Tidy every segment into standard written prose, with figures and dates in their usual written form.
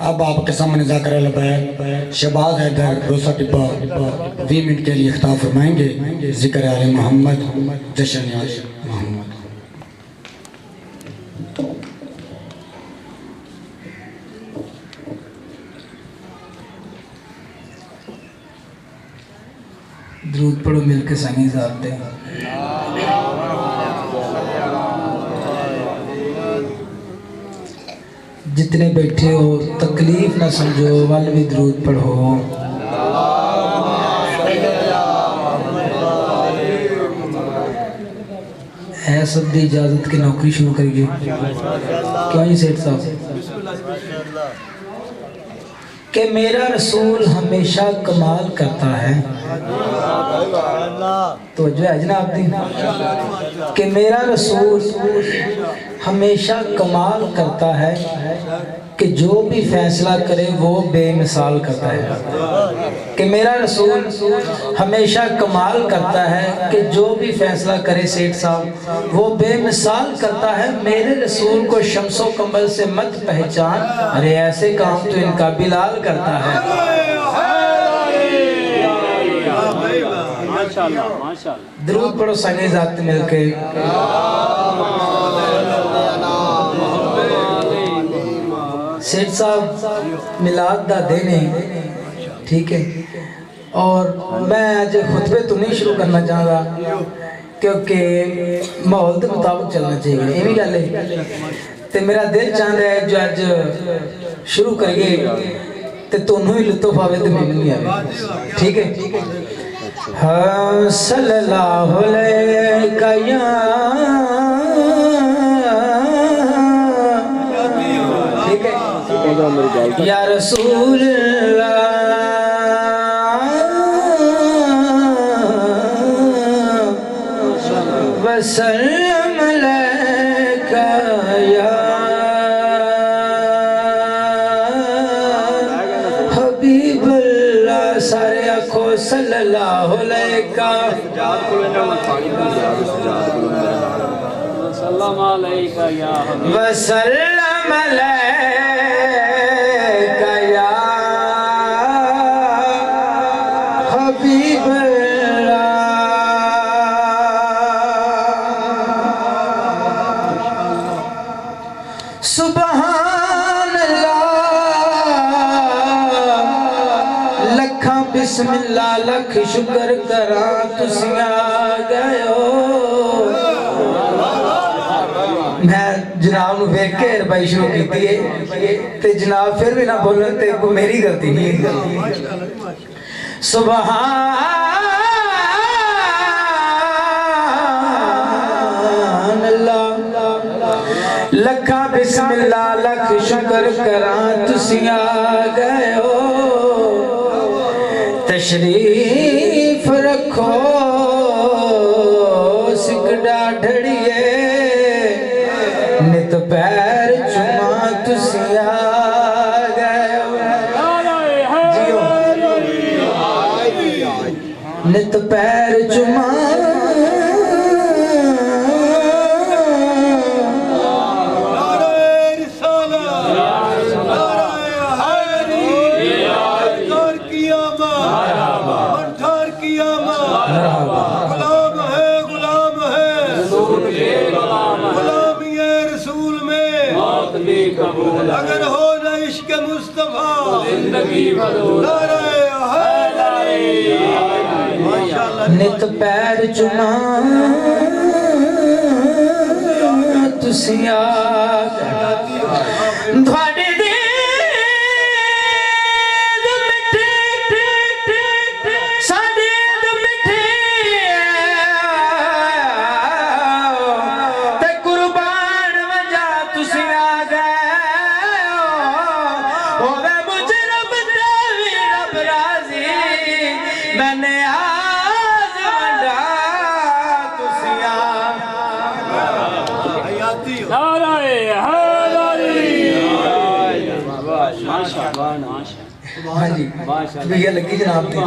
اب آپ کے سامنے ذاکر البیت شہباز حیدر روسا ٹپا 20 منٹ کے لیے خطاب فرمائیں گے. ذکر آل محمد، جشن آل محمد. درود پڑھو مل کے سنگی ذات دیں. جتنے بیٹھے ہو تکلیف نہ سمجھو، وال بھی درود پڑھو. ہے سب دی اجازت کی نوکری شروع کریے. کیوں جی سیٹ صاحب؟ کہ میرا رسول ہمیشہ کمال کرتا ہے. تو جو ہے جناب دی کہ میرا رسول ہمیشہ کمال کرتا ہے کہ جو بھی فیصلہ کرے وہ بے مثال کرتا ہے. کہ میرا رسول ہمیشہ کمال کرتا ہے کہ جو بھی فیصلہ کرے سیٹ صاحب وہ بے مثال کرتا ہے. میرے رسول کو شمس و قمر سے مت پہچان، ارے ایسے کام تو ان کا بلال کرتا ہے. درود پڑھو سنگی ذات مل کے. سیٹ صاحب میلاد دا دینے ٹھیک ہے، اور میں آج خطبے تو نہیں شروع کرنا چاہوں گا کیونکہ ماحول کے مطابق چلنا چاہیے. یہ بھی گل ہے تے میرا دل چاہتا ہے جو آج شروع کریے تے تونوں ہی لطف آوے تے مینوں بھی آوے. ٹھیک ہے. ہاں صلی اللہ علیہ یا ٹھیک ہے یا رسول اللہ وسلم علیکہ یا حبیب اللہ. سارے آنکھوں صلی اللہ علیہ وسلم علیہ یا حبیب اللہ. سبحان اللہ لکھاں بسم اللہ لکھ شکر کراں تسی آ گئے ہو. میں جناب نو ویکھ کے ربائی شروع کیتی ہے تے جناب پھر بھی نہ بولن تے کوئی میری غلطی نہیں ہے. سبحان اللہ لکھاں بسم اللہ لکھ شکر کراں تسی آ گئے ہو. تشریف رکھو سکڑا ڈھڑیے نت پیر چما تسی آ گئے ہو. نت پیر چما اگر ہو نہ عشق مصطفیٰ زندگی نعرہ حیدری. نت پیر چما تسی آ گئے. ہاں جی بھیا لگی جناب دی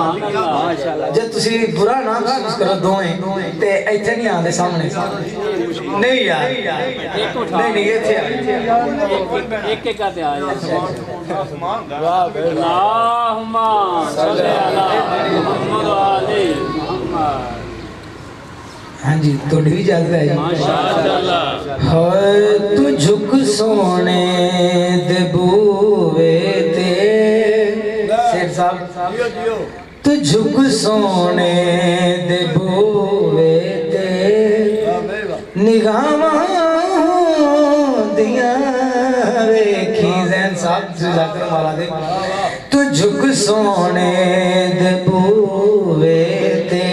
جب تسی برا نہ محسوس کرو دوئیں تے ایتھے نہیں آندے سامنے نہیں یار نہیں یہ تھے ایک ایک آتے آئے اللہم صلی علی محمد و آلِ محمد ہاں جی توڑی بھی جاتا ہے ماشاءاللہ ہائے تو جھک سونے دے بوے تے سیر صاحب تو جھک سونے دے بوے تے نگاہاں دیاں ویکھی زین صاحب ذاکر مالا دے تو جھک سونے دے بوے تے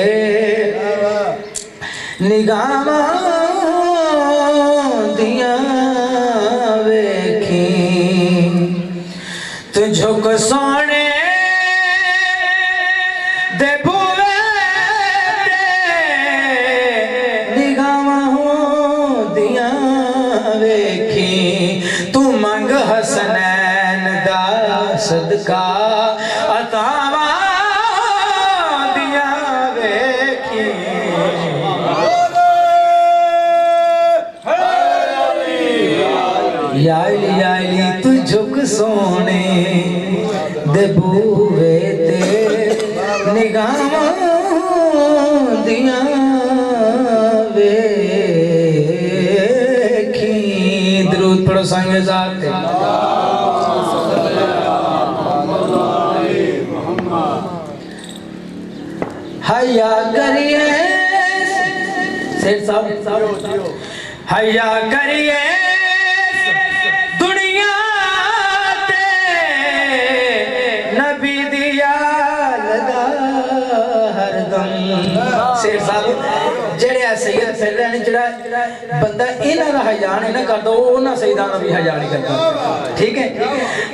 نگاہاں دیاں ویکھی تو جھک سونے دے بوے تے نگاہاں دیاں ویکھی تو منگ حسنین دا صدقہ عطاواں دیاں ویکھی یا علی تو جھک سونے دے بوے تے نگاہاں دیاں ویکھی درود پڑھو سنگ ذات تے حیا کریے سید صاحب حیا کریے دنیا تے نبی دیا لگا ہر دم سید صاحب جڑے سید پھر رہنے جڑا بندہ انہاں دا حیا نہیں نہ کردا او انہاں سیداں دا بھی حیا نہیں کردا ٹھیک ہے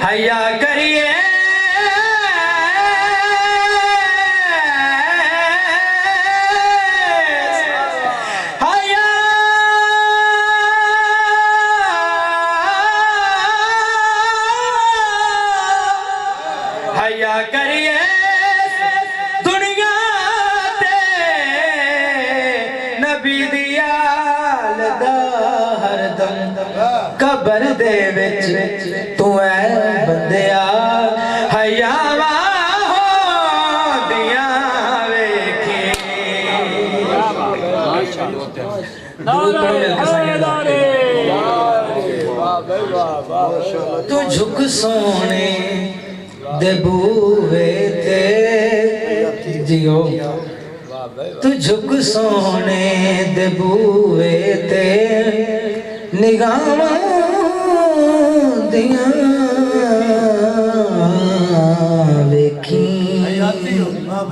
حیا کریے حیا کریے دنیا تے نبی دیا لگا ہر دم قبر دے وچ تو اے بندیا حیا ہو دیا ویکھی درود پڑھو مل کے سائیں تو جھک سونے دے بوے تے جیو تو جھک سونے دے بوے تے نگاہاں دیاں ویکھی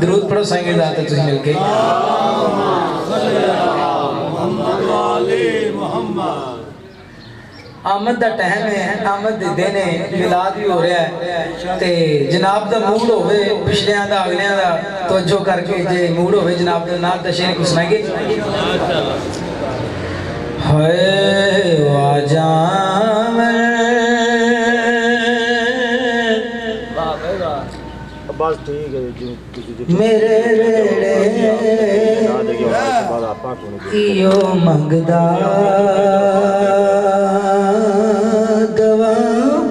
درود پڑھو سائیں ذات تسی مل کے آمد دا ٹہم ہے آمد دے دینے ملاد بھی ہو رہا ہے تے جناب دا موڈ ہوئے پچھلیاں دا اگلیاں دا توجہ کر کے جے موڈ ہوئے جناب دا نام دا شیر کو سنائیں گے ہائے واجام بس ٹھیک ہے میرے ویڑے ایو منگدا دوا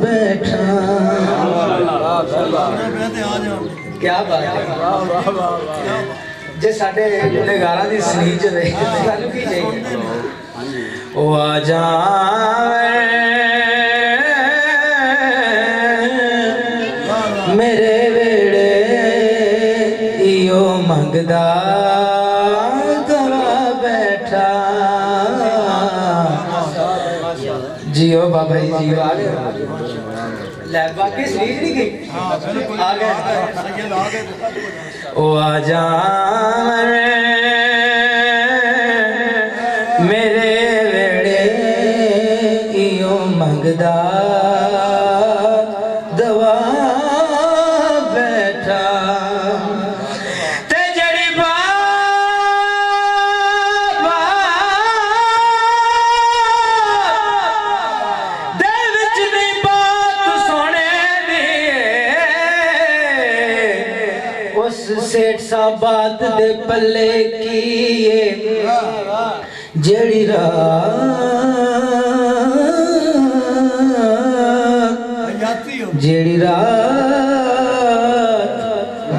بیٹھا کیا بات ہے جے ساڑھے گنہگاراں دی سنیج رہے سانو کی چاہیے او آجاوے میرے ویڑے ایو منگدا دوا بیٹھا جیو بابا جی جیو آگے لے باقی سلیج نہیں گئی آگے او آجاوے میرے ویڑے ایو منگدا دوا بیٹھا تے جڑی بابا دے وچ نہیں بات سونے دی سیٹھ صاحب بات دے پلے کیے جیڑی رات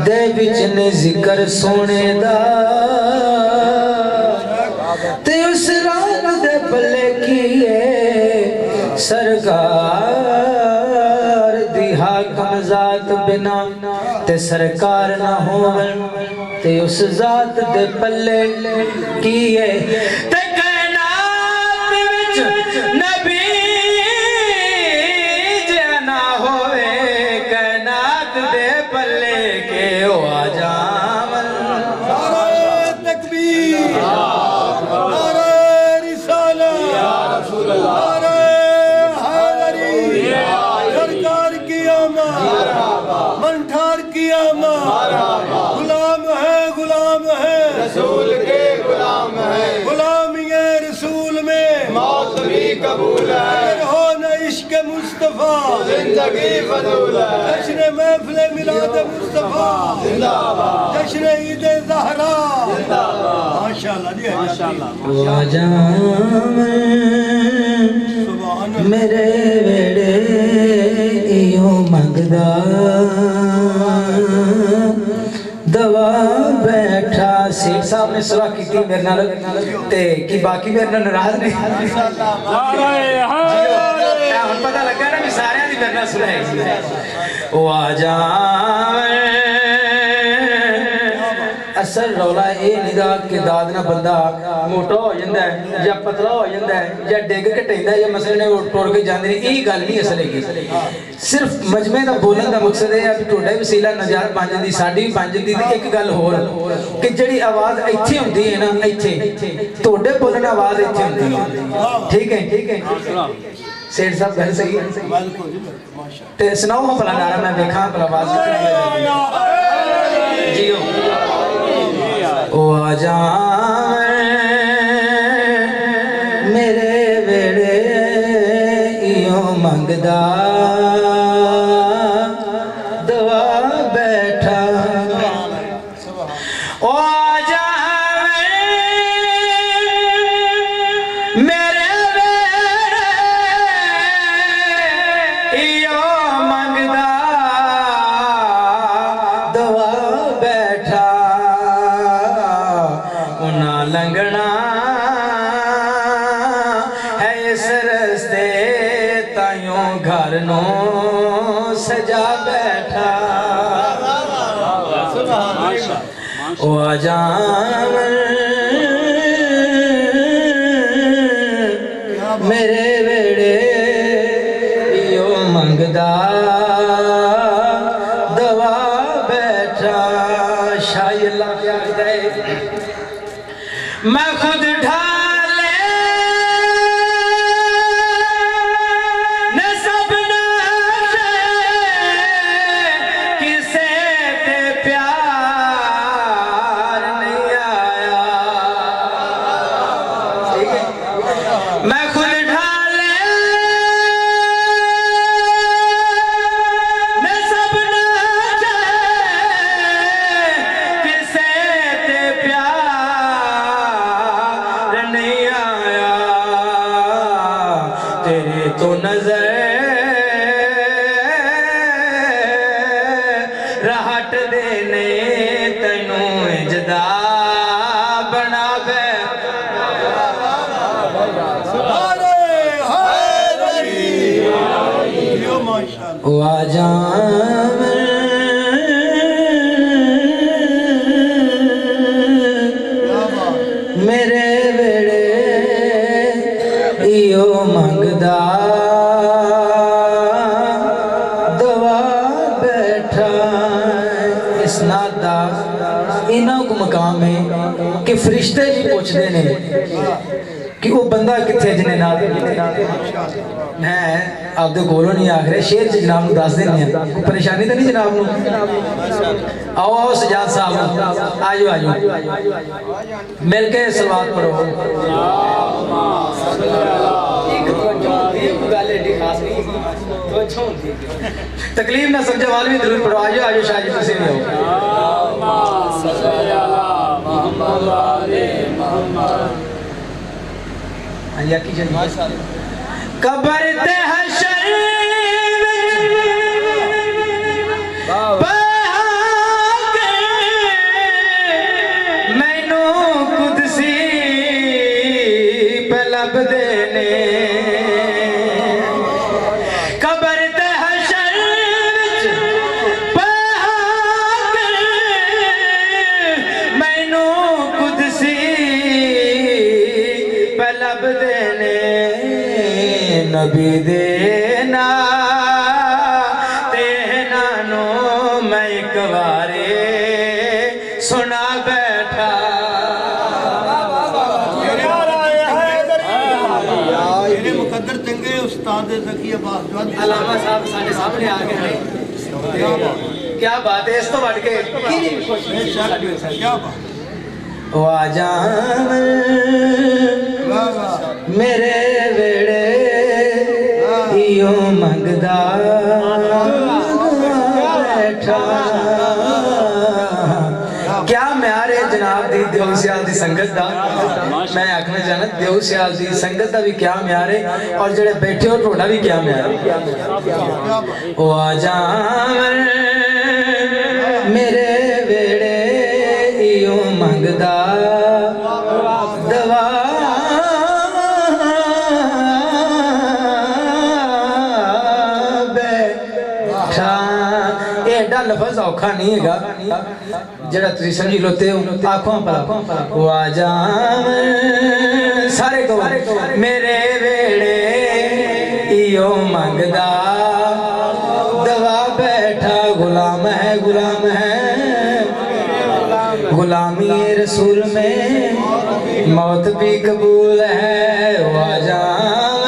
دے وچ نے ذکر سونے دا تے اس رات دے پلے کیے سرکار دی حاکم ذات بنا تے سرکار نہ ہوون تے اس ذات دے پلے کیے تے کائنات وچ نبی جے نہ ہوئے کائنات دے پلے کے او آ جاون نعرہ تکبیر نعرہ رسالت نعرہ حیدری سرکار کی آمد منٹھار کی آمد غلام ہے رسول کے غلام ہے غلامی رسول میں موت بھی قبول ہے اگر ہو نہ عشق مصطفیٰ زندگی فضول ہے جشن محفل میلاد مصطفیٰ زندہ باد جشن عید زہرا زندہ باد ماشاءاللہ جی ماشاءاللہ میرے ویڑے ایو منگدا دوا بیٹھا سیٹھ صاحب نے سوا کی تھی میرے نال تے کی باقی میرے نال ناراض نہیں ہن پتہ لگا نا بھی سارے دی میرے نال سنائی او آ جاویں اصل رولا اے ندا کہ دادنا بندہ موٹا ہو جاندہ ہے یا پتلا ہو جاندہ ہے یا ڈیگ کٹیندا ہے یا مسئلے نے ٹوڑ کے جاندے نہیں یہ گل نہیں اصل ہے صرف مجمع دا بولن دا مقصد ہے اب ٹوڑا وسیلہ نجار پانچ دی ساڑھی پانچ دی ایک گل ہو کہ جڑی آواز ایتھے ہوندی ہے نا ایتھے ٹوڑے بولن آواز ایتھے ہوندی ہے ٹھیک ہے سیٹھ صاحب گھر صحیح ہے تے سناؤ ہم پلا نارا میں دیکھاں پلا آواز جیو او آ جاویں میرے ویڑے ایو منگدا دعا بیٹھا او آ جاویں میرے ویڑے ایو منگدا دعا بیٹھا لنگنا ہے اس رستے تائیوں گھر نو سجا بیٹھا او آ جاویں میرے ویڑے ایو منگدا دوا بیٹھا شاہ اللہ پیار دے میں خود ڈھالے نہ سب نشے کسے تے پیار نہیں آیا میں خود ڈھالے نہ سب نشے کسے تے پیار نہیں آیا تیرے تو نظر رہٹ دینے تینوں اجدا بنا بے نعرہ حیدری یہ ماشاءاللہ او آ جاویں میرے ویڑے ایو منگدا دوا بیٹھا اسناد دا انہاں کو مقام ہے کہ فرشتے بھی پوچھ دینے کہ وہ بندہ کتھے جنے نال میں آپ دے کولوں نہیں آخرے شیر سے جناب نو دس دینے ہیں کوئی پریشانی تو نہیں جناب نو آؤ آؤ سجاد صاحب آجو آجو مل کے سلوات پڑھو تکلیف نہ سمجھے والوی درود پڑھو آجو آجو شاہ جی تسی بھی ہو صلی علی محمد و آل محمد یا کی جنی قبر تے حشر مینو قدسی پہ لب دینے قبر تے حشر مینو قدسی پہ لب دینے نبی دینا تینا نو میں ایک بارے سنا بیٹھا میرے مقدر چنگے استاد ذکی عباس جو علامہ صاحب ساڑھے سامنے آگے ہیں کیا بات ہے اس تو بڑھ کے کیا بات واجان میرے ویڑے یوں منگدا بیٹھا کیا میارے جناب دی دیو سیال دی سنگت دا میں آکھنا چاہنا دیو سیال دی سنگت دا بھی کیا میارے اور جڑے بیٹھے ہو ٹوڑا بھی کیا میارے واجان میرے ویڑے یوں منگدا دوا لفظ اوکھا نہیں ہے گا جڑا تسی سمجھی لوتے ہو آنکھوں پلا واجام سارے کو میرے ویڑے ایو منگدا دوا بیٹھا غلام ہے غلام ہے غلامی رسول میں موت بھی قبول ہے واجام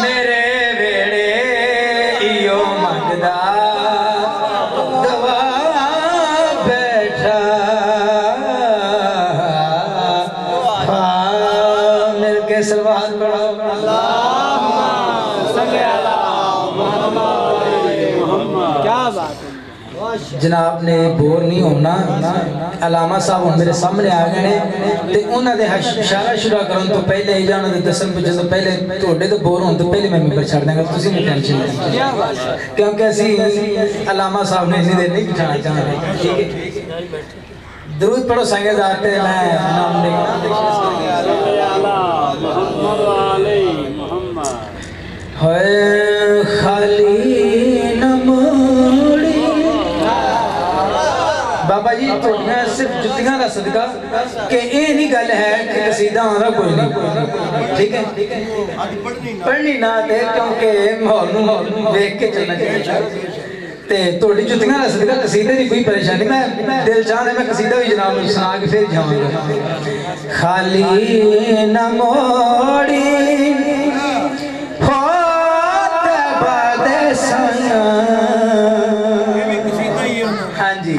میرے ویڑے ایو منگدا سلوات پڑھو کیا بات ہے جناب نے بور نہیں ہونا علامہ صاحب میرے سامنے آ گئے تے انہاں دے اشارہ شروع کرن تو پہلے ہی جانا دے دسن پہ جدو پہلے توڑے تو بور ہون تو پہلے میں ممبر چھڑ دیں گا تسی نہیں ٹینشن لیں کیونکہ اسی علامہ صاحب نے اتنی دیر نہیں بٹھانا چاہنا ٹھیک ہے درود پڑھو سنگے ذاتے میں نام محمد و آل محمد ہے خالی نموڑی بابا جی توڑیاں صرف جتیاں دا صدقہ کہ یہ نہیں گل ہے کہ قصیدہ آنرا کوئی نہیں ٹھیک ہے پڑھنی نہ دے کیونکہ محول دیکھ کے چلنا چاہیے تے توڑی جتیاں دا صدقہ قصیدہ نہیں کوئی پریشانی میں دل چاہنے میں قصیدہ بھی جناب نے سنا کے پھر جاؤں گا خالی نہ موڑی ہوت باد سایا ہاں جی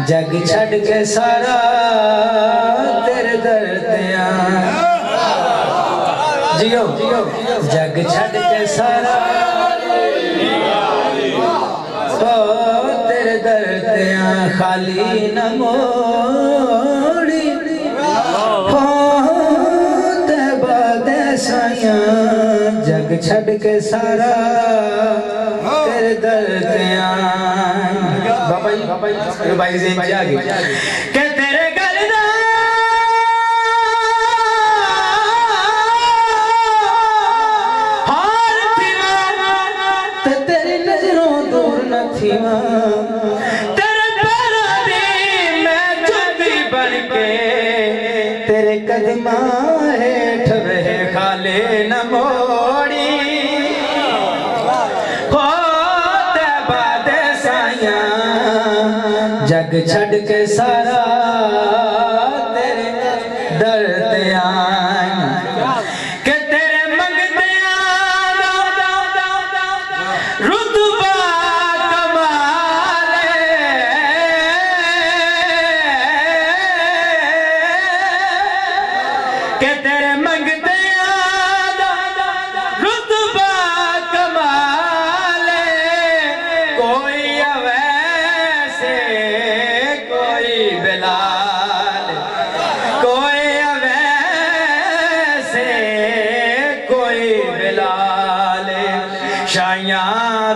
جگ چھڑ کے سارا تیرے دردیاں جیو جگ چھڑ کے سارا تیرے دردیاں خالی نہ موڑی ہوت باد سایاں جگ چھڑ کے سارا تیرے دردیاں بابا جی بھائی زین جی آگے کہ تیرے گلدہ ہار تھیواں تے تیری نظروں دور نہ تھیواں تیرے پیروں دی میں جھوٹی بن کے تیرے قدماں ہیٹھ رہے خالے نہ موڑی جگ چھڑ کے سارا تیرے درد آئیں کہ تیرے منگتے رتبہ کمال کہ تیرے منگتے رتبہ کمال کوئی ویسے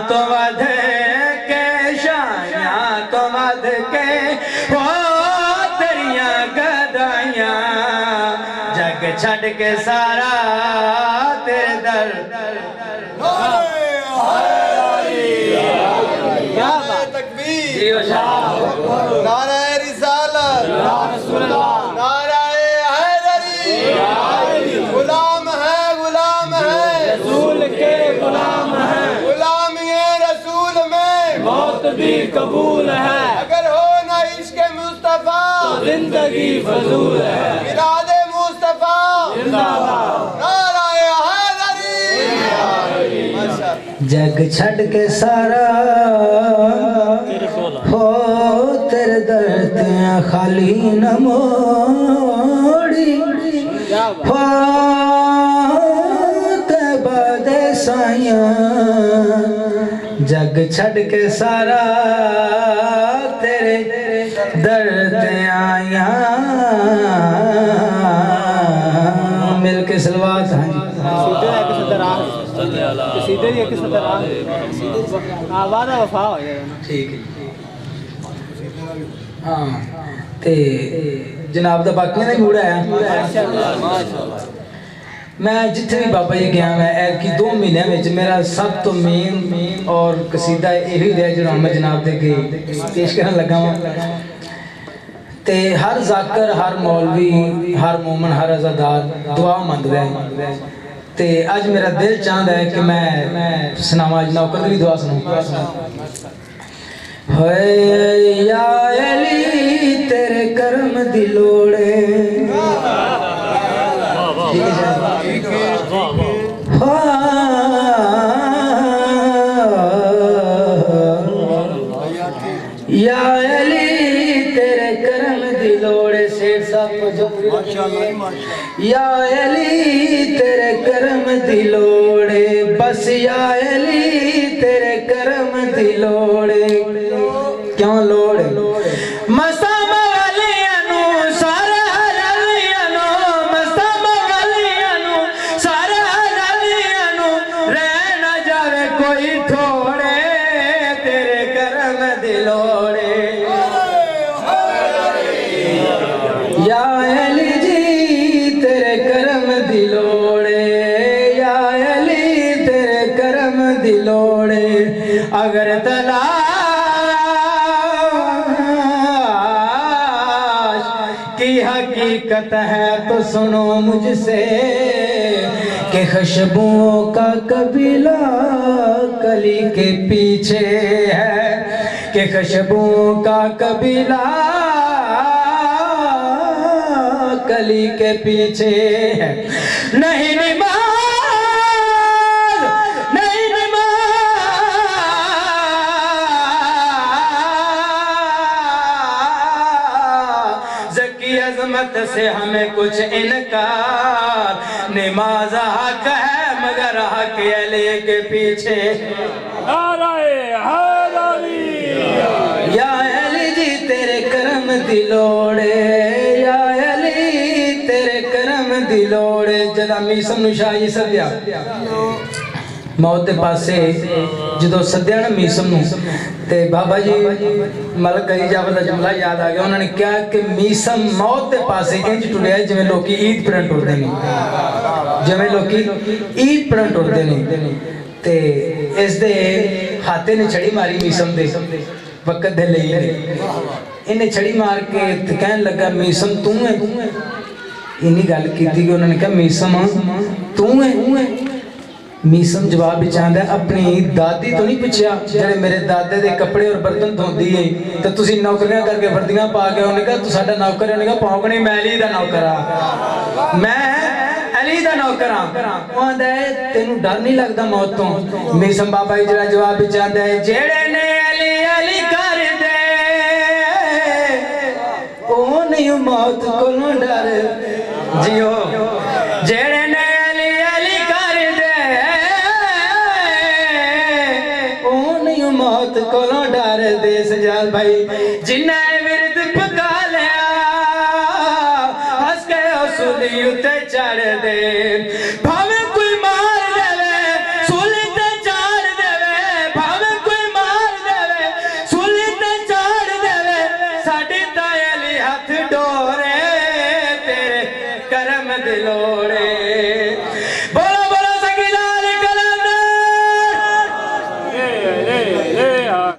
تو ود کے شایاں تو ود کے ہو تیریاں گدائیاں جگ چھڑ کے سارا تیرے در تکبیر نعرہ رسالت نعرہ حیدری غلام ہے رسول کے غلام ہیں غلام یہ رسول میں موت بھی قبول ہے اگر ہو نہ عشق مصطفیٰ زندگی فضول ہے میلاد مصطفیٰ زندہ باد نعرہ حیدری جگ چھڑ کے سارا ہو تیرے درتیاں خالی نہ موڑی ہو تیبہ دے سائیاں جگ چھڑ کے سارا تیرے درتیاں مل کے سلوات ہیں سیدھے ہی ایک صدر آواز وفا ہو جائے ٹھیک ہے ہاں تے جناب دا باقیاں نے موڑا ہے میں جتنے بھی بابا جی گیا میں ایک کی 2 مہینے میں میرا سب تو مین اور قصیدہ یہی رہا جو میں جناب دے کے پیش کرنے لگا ہوں تے ہر ذاکر ہر مولوی ہر مومن ہر عزادار دعا مند رہے تے آج میرا دل چاہتا ہے کہ میں سناما آج نوکر بھی دعا سنوں یا علی تیرے کرم دی لوڑے یا علی تیرے کرم دی لوڑے سیٹ صاحب کو جو یا علی تیرے کرم دی لوڑے بس یا علی تیرے کرم دی لوڑے کیوں لوڑے مستم والیانو سارا حلالیانو مستم والیانو سارا حلالیانو رہ نہ جاوے کوئی تھوڑے تیرے کرم دی لوڑے یا علی جی تیرے کرم دی لوڑے یا علی تیرے کرم دی لوڑے اگر تلاش کی حقیقت ہے تو سنو مجھ سے کہ خشبوں کا قبیلہ کلی کے پیچھے ہے کہ خشبوں کا قبیلہ کلی کے پیچھے ہے نہیں نماز نہیں نماز کی عظمت سے ہمیں کچھ انکار نماز حق ہے مگر حق علی کے پیچھے نعرہ حیدری یا علی جی تیرے کرم دی لوڑے یا علی تیرے کرم دی لوڑے جدا میسم نشاہی سدیا موت دے پاسے جدو سدیا نا میسم نو تے بابا جی ملک علی جابر دا جملہ یاد آ گیا انہوں نے کیا کہ میسم موت دے پاسے انج ٹوڑیا جویں لوکی عید پڑھن ٹر دے نہیں جویں لوکی عید پڑھن ٹر دے نہیں تے اس دے ہاتھے نے چھڑی ماری میسم دے وقت دے لئی انہیں چھڑی مار کے کہنے لگا میسم تو ہے انہی گل کی تھی کہ انہوں نے کہا میسم تو ہے میسم جواب بھی چاہتا ہے اپنی دادی تو نہیں پچھیا جڑے میرے دادے دے کپڑے اور برتن دھوندی ہے تو تسی نوکریاں کر کے وردیاں پا گئے انہوں نے کہا تو ساڈا نوکر ہے انہوں نے کہا پاؤگنی میں علی دا نوکر ہاں میں علی دا نوکر ہاں وہ آندا ہے تینوں ڈر نہیں لگدا موت تو میسم بابا ہی جڑا جواب بھی چاہتا ہے جڑے نے علی علی کر دے او نہیں موت کو ڈر جیو جڑے نے علی علی کر دے او نہیں موت کو ڈر دے سجاد بھائی جنہ ورد پکا لیا ہس کے اصولی اتے چڑھ دے بھاوے کوئی مار دے سولی تے چڑھ دے دلوڑے